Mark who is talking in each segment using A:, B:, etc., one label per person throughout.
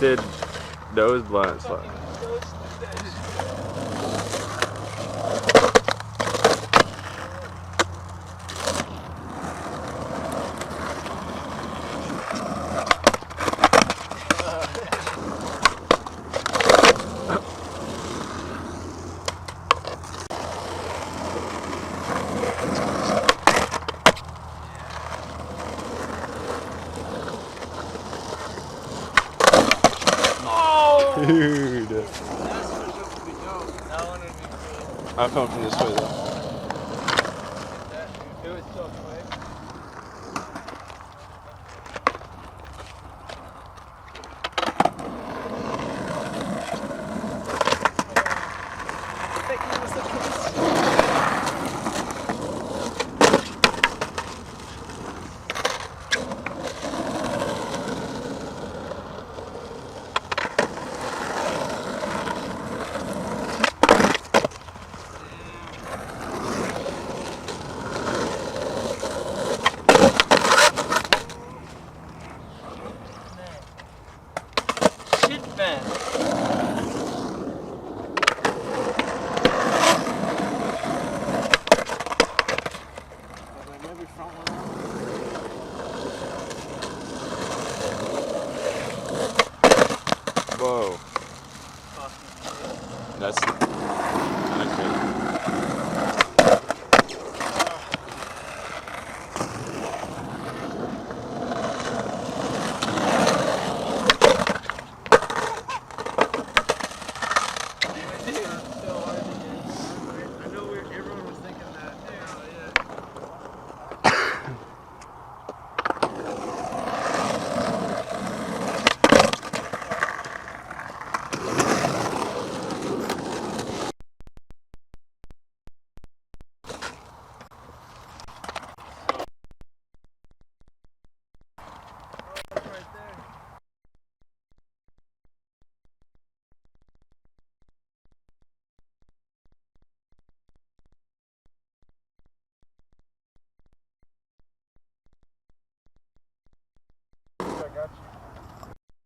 A: toasted nose blunt slug. Dude. I'm coming from this way though.
B: It was so quick.
A: Whoa. That's kind of crazy.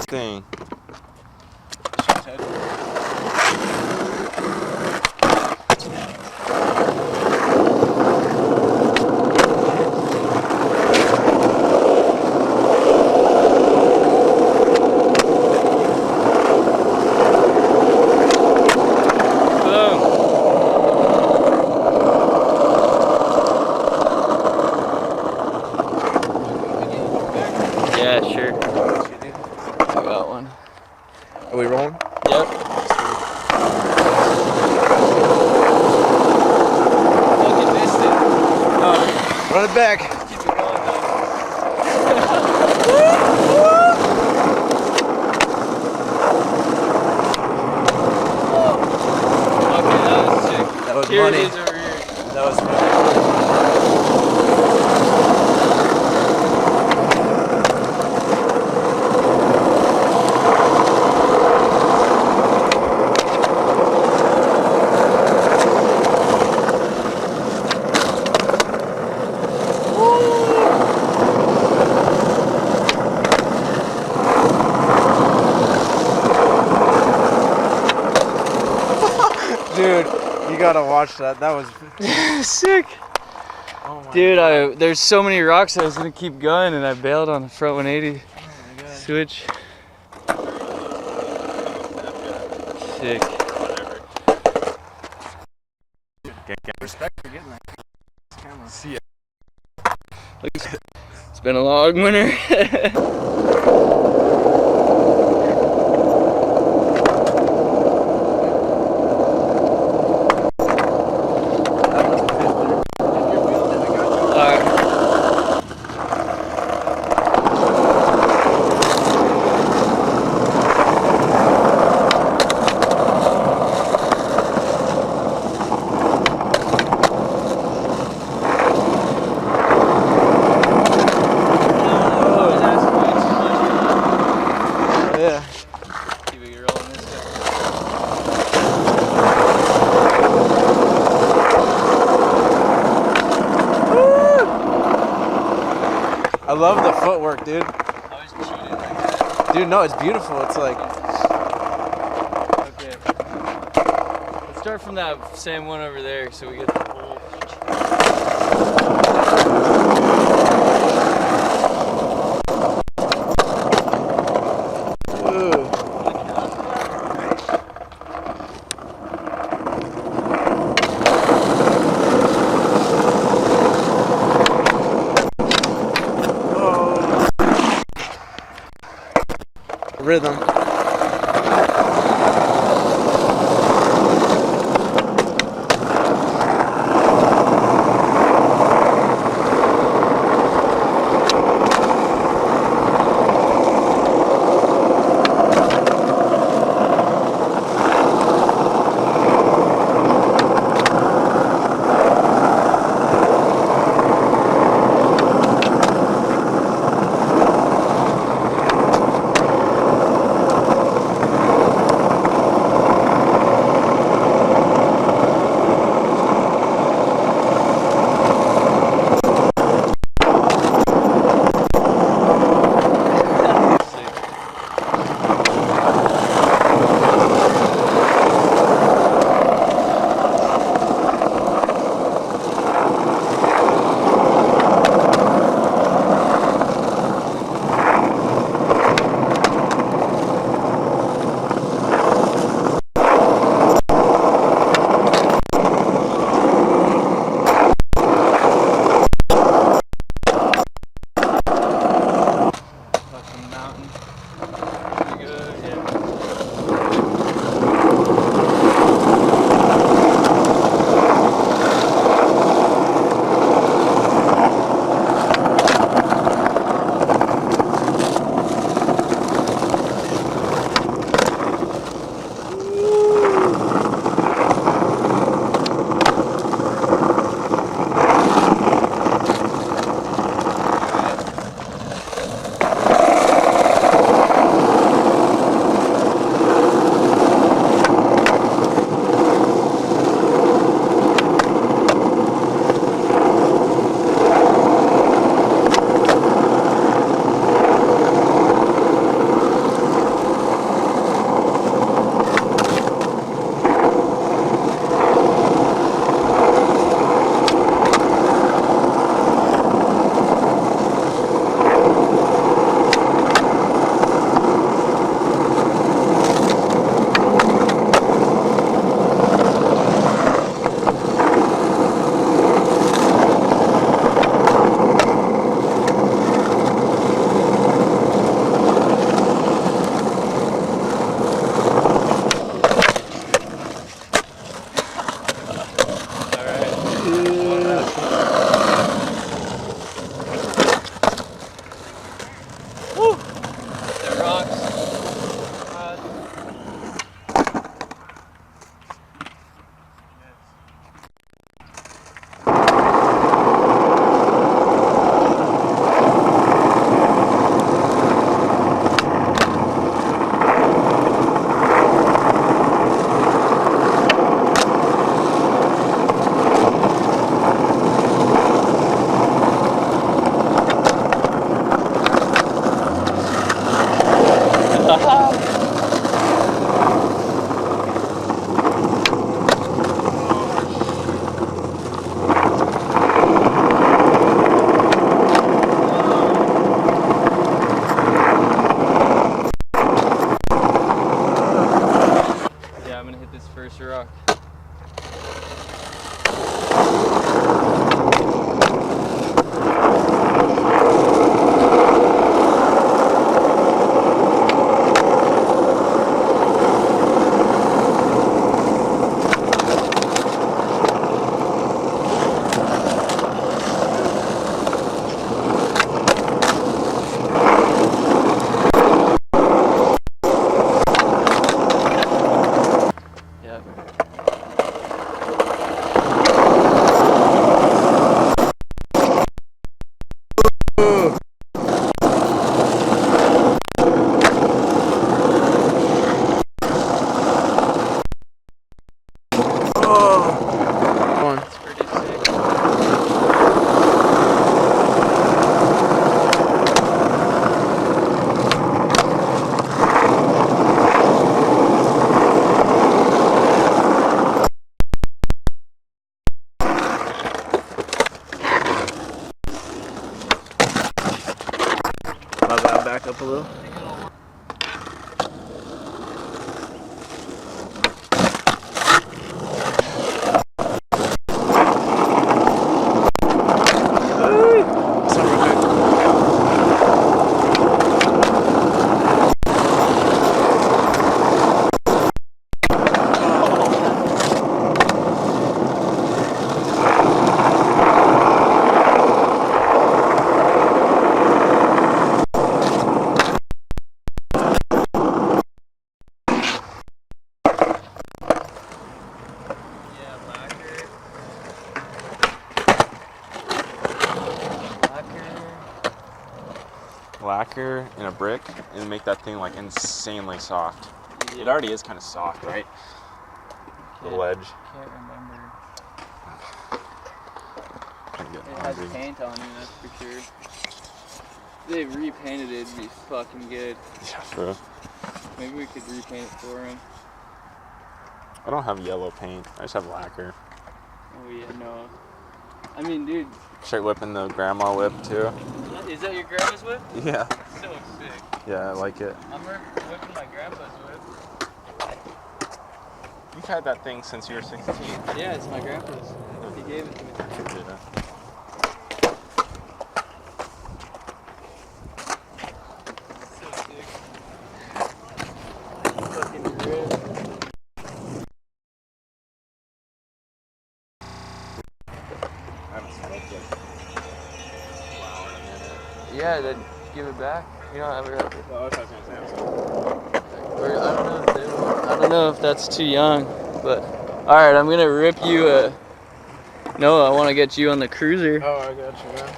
A: Thing. Yeah, sure. I got one.
C: Are we rolling?
A: Yep.
B: Fucking missed it.
C: Run it back.
B: Keep it going though. Okay, that was sick.
C: That was
B: Here
C: money.
B: it is over here.
C: That was money. Dude, you gotta watch that. That was
B: Sick.
C: oh my
B: Dude,
C: God.
B: there's so many rocks I was gonna keep going and I bailed on the front 180
C: Oh my God.
B: switch. Sick.
C: Respect for getting that camera.
B: See ya. It's been a long winter.
C: I love the footwork, dude.
B: I was cheating like that.
C: Dude, no, it's beautiful. It's like,
B: Okay. Let's start from that same one over there so we get the whole.
C: rhythm.
B: Fucking mountain. Pretty good, yeah. That rocks. Yeah, I'm gonna hit this first rock. It's pretty sick.
C: up a little.
A: Lacquer in a brick and make that thing like insanely soft.
B: Yeah.
A: It already is kind of soft, right? The ledge.
B: Can't remember.
A: It
B: It has paint on it, that's for sure. If they repainted it, it'd be fucking good.
A: Yeah, bro.
B: Maybe we could repaint it for him.
A: I don't have yellow paint. I just have lacquer.
B: Oh yeah, no. I mean, dude.
A: Start whipping the grandma whip too.
B: Is that your grandma's whip?
A: Yeah.
B: So sick.
A: Yeah, I like it.
B: I'm whipping my grandpa's whip.
A: You've had that thing since you were 16.
B: Yeah, it's my grandpa's. He gave it to me.
A: Yeah.
B: So sick. Fucking rip.
A: I haven't smoked it. Wow, in a minute.
B: Yeah, then give it back. You don't ever have it.
A: Well, I was gonna say,
B: Or, I don't know if that's too young, but all right, I'm gonna rip you a. No, I want to get you on the cruiser.
C: Oh, I got you, man.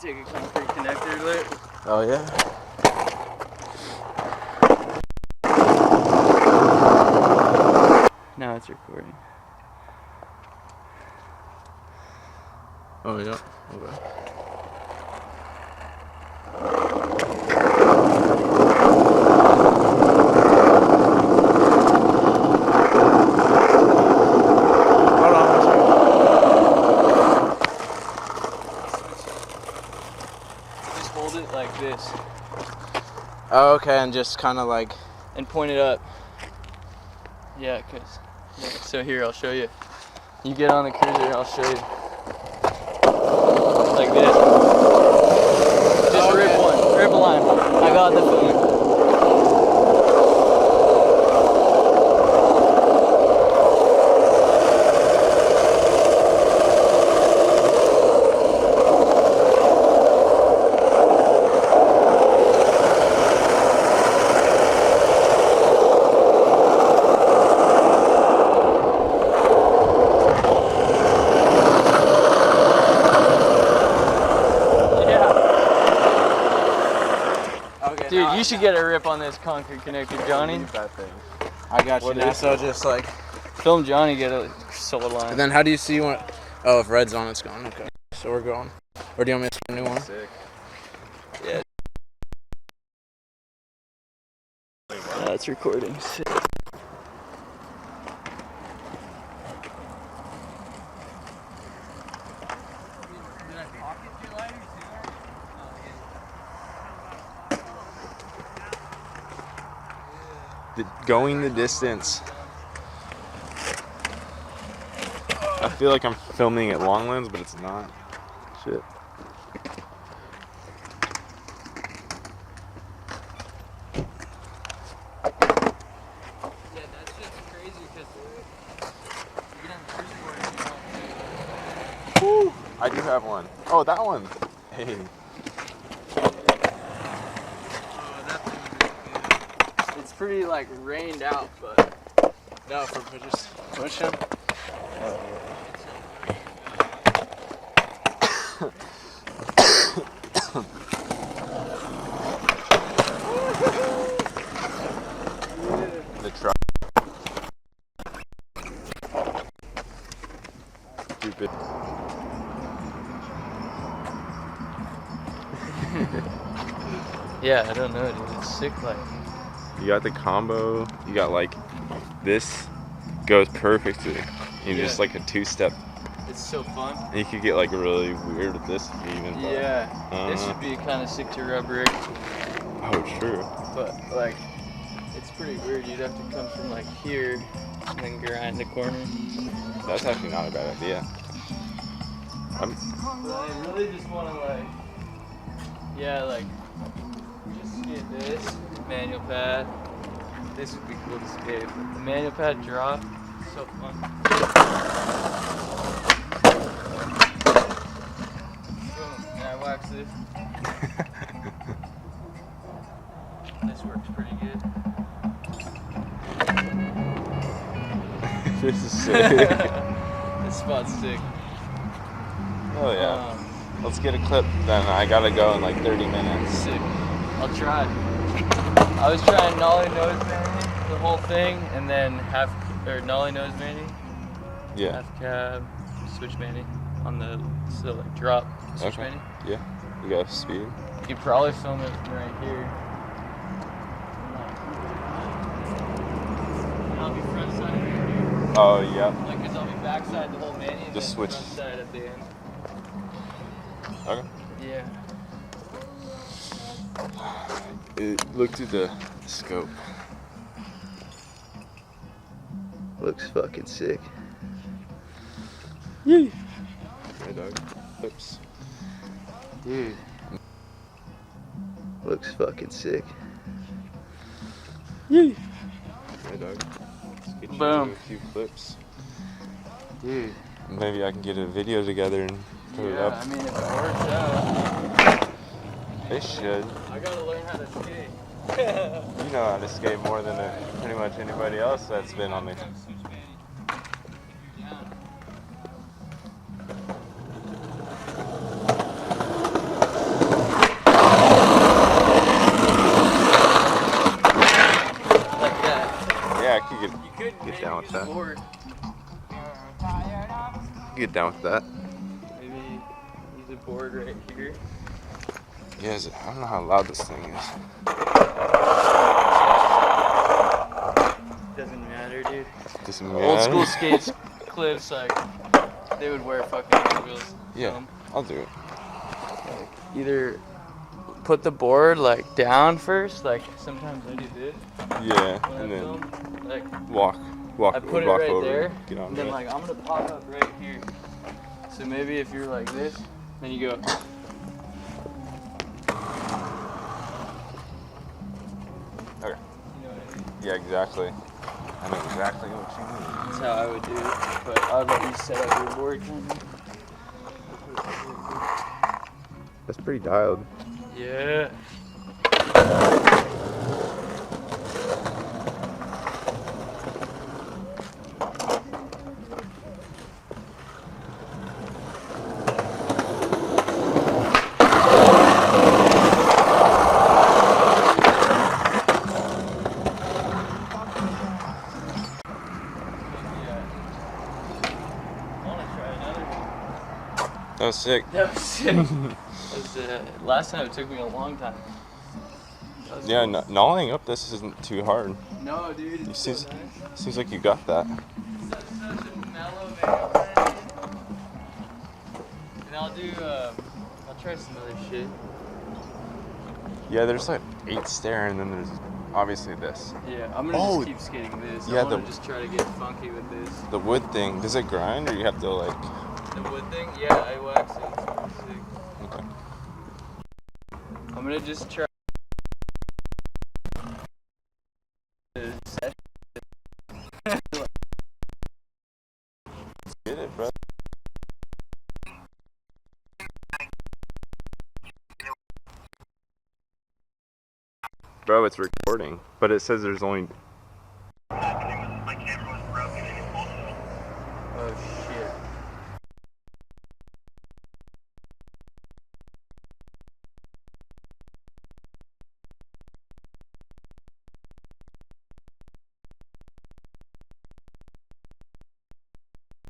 B: Take a concrete connector lit.
A: oh yeah.
B: Now it's recording.
A: Oh yeah. Okay.
C: Hold on, one second.
B: Just hold it like this
C: Oh, okay, and just kind of like.
B: and point it up. Yeah, cause. Yeah, so here, I'll show you. You get on the cruiser, I'll show you. Like this. Just
C: Okay.
B: rip one. Rip a line. I got the film.
C: Okay,
B: Dude, you should get a rip on this concrete connector, Johnny.
A: That thing.
C: I got you
A: What
C: now.
A: is
C: So
A: it?
C: just like.
B: Film Johnny get a solar line.
C: And then how do you see when? Oh, if red's on, it's gone. Okay, so we're going. Or do you want me to start a new one?
A: Sick.
B: Yeah. It's recording.
A: Going the distance. I feel like I'm filming at long lens, but it's not. Shit.
B: Yeah, that's just crazy because you get on the cruise board and you
A: I I do have one. Oh, that one. Hey.
B: Oh, that thing is good. It's pretty like rained out, but
C: No, for just push him.
A: The truck. Stupid.
B: yeah, I don't know, dude. It's sick. Like,
A: You got the combo. You got like this goes perfectly. You
B: Yeah.
A: just like a two-step.
B: it's so fun.
A: And you could get like really weird with this even. But,
B: Yeah, this would be kind of sick to rub rig,
A: Oh, true.
B: but like, it's pretty weird. You'd have to come from like here and then grind the corner.
A: That's actually not a bad idea.
B: But I really just want to like, yeah, like, just skate this manual pad. This would be cool to skate. But the manual pad drop, so fun. Boom, and I wax this. This works pretty good.
A: This is sick.
B: This spot's sick.
A: Oh yeah. Let's get a clip then. I gotta go in like 30 minutes.
B: Sick. I'll try. I was trying nollie nose manning the whole thing, and then nollie nose manning,
A: Yeah.
B: half cab, switch manning on the like drop switch
A: Okay.
B: manning.
A: Yeah. You got speed.
B: You could probably film it from right here. And I'll be front side right here.
A: Oh yeah.
B: Like, cause I'll be backside the whole manning, and
A: Just
B: then
A: switch.
B: front side at the end.
A: Okay.
B: Yeah.
A: Look through the scope.
B: Looks fucking sick.
A: Yee. Hey dog. Clips.
B: Dude. Looks fucking sick.
A: Yee. Hey dog. Let's get you
B: Boom.
A: a few clips.
B: Dude.
A: Maybe I can get a video together and put it
B: Yeah,
A: up.
B: I mean, if it works out.
A: They should.
B: I gotta learn how to skate.
A: You know how to skate more than pretty much anybody else that's been on the.
B: Like that.
A: Yeah, I could
B: You could
A: get down with that.
B: board.
A: Get down with that.
B: Maybe use a board right here.
A: Yes, I don't know how loud this thing is.
B: Doesn't matter, dude.
A: Doesn't
B: Old school
A: matter.
B: skates, clips, like, they would wear fucking wheels.
A: Yeah, I'll do it.
B: Either put the board like down first, like sometimes I do this.
A: Yeah,
B: When
A: and
B: I
A: then
B: film, like
A: walk
B: I put it
A: walk
B: right
A: over,
B: there,
A: get on
B: and then
A: it.
B: like I'm gonna pop up right here. So maybe if you're like this, then you go.
A: Okay.
B: You know what I mean?
A: Yeah, exactly. I know exactly what you mean.
B: That's how I would do it. But I'd let you set up your board kind of.
A: That's pretty dialed.
B: Yeah.
A: That was sick.
B: That was sick. Last time it took me a long time.
A: Yeah, gnawing up this isn't too hard.
B: No, dude. It's so
A: Seems,
B: nice.
A: seems like you got that.
B: Such a mellow man. And I'll try some other shit.
A: Yeah, there's like 8 stair, and then there's obviously this.
B: Yeah, I'm gonna
A: Oh,
B: just keep skating this.
A: yeah,
B: I wanna
A: the-
B: just try to get funky with this.
A: The wood thing, does it grind, or you have to like?
B: The wood thing? Yeah, I wax it. It's pretty sick.
A: Okay.
B: I'm gonna just try.
A: Get it, bro. Bro, it's recording, but it says there's only